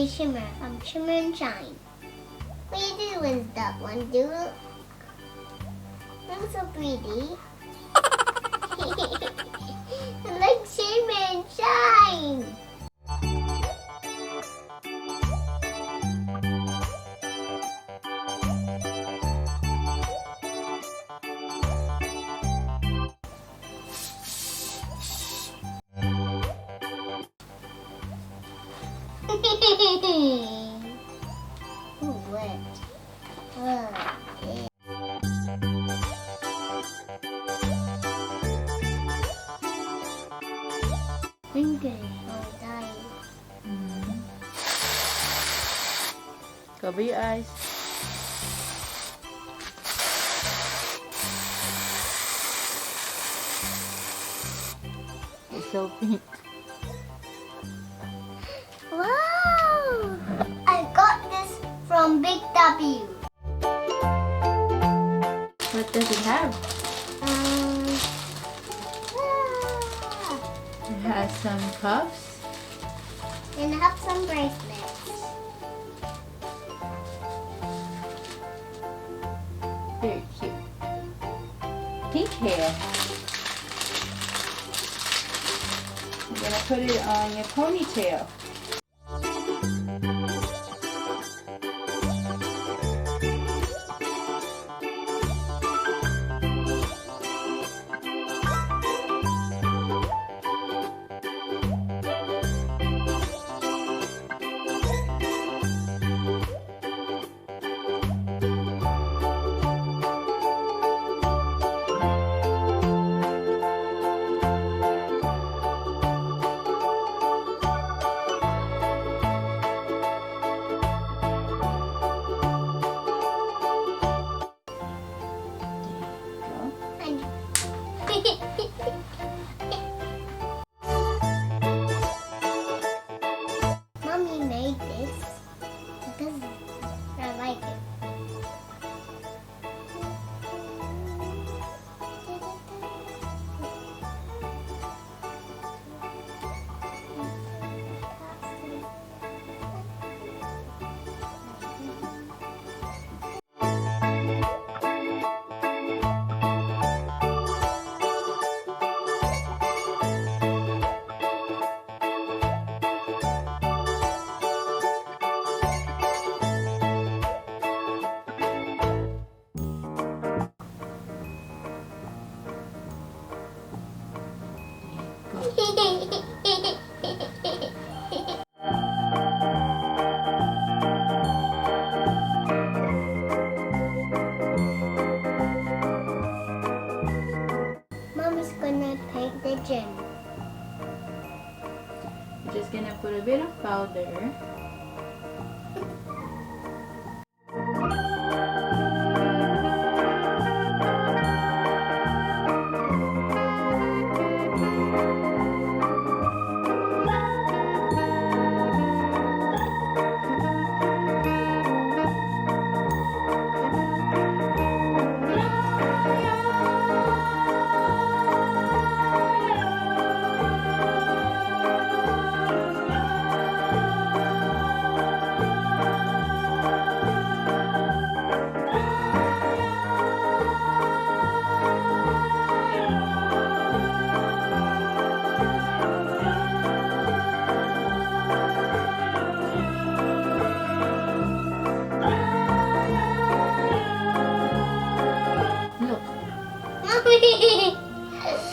Mommy Shimmer. Shimmer and Shine. What do you do with that one? Do it. Looks so pretty. I like Shimmer and Shine. Ooh, wet. Oh, yeah. Finger all dying. Cover your eyes. It's so pink. Wow! I got this from Big W. What does it have? It has some cuffs. And I have some bracelets. Very cute. Pink hair. You're gonna put it on your ponytail. Mommy made this because I like it. Mommy's gonna paint the gym. You're just gonna put a bit of powder.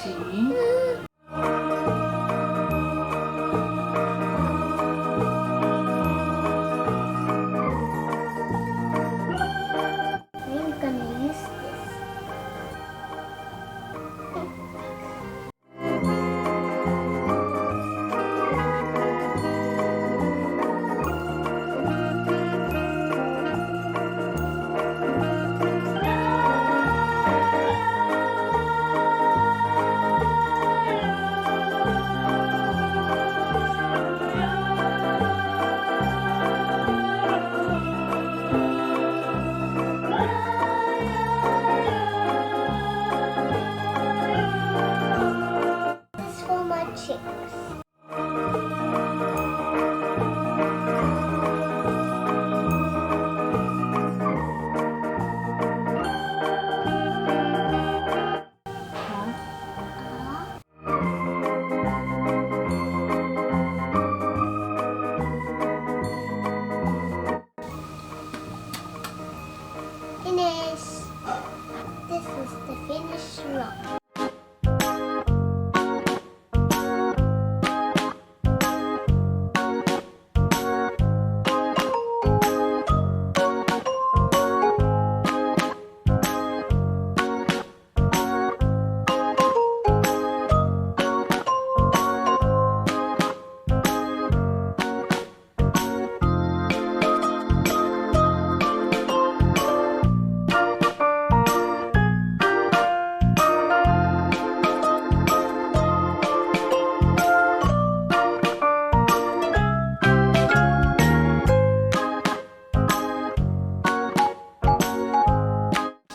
See? I'm gonna use this. This is the finished look.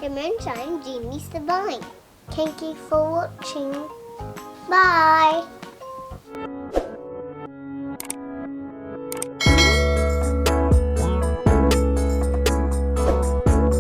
Shimmer and Shine Genie's Divine. Thank you for watching. Bye.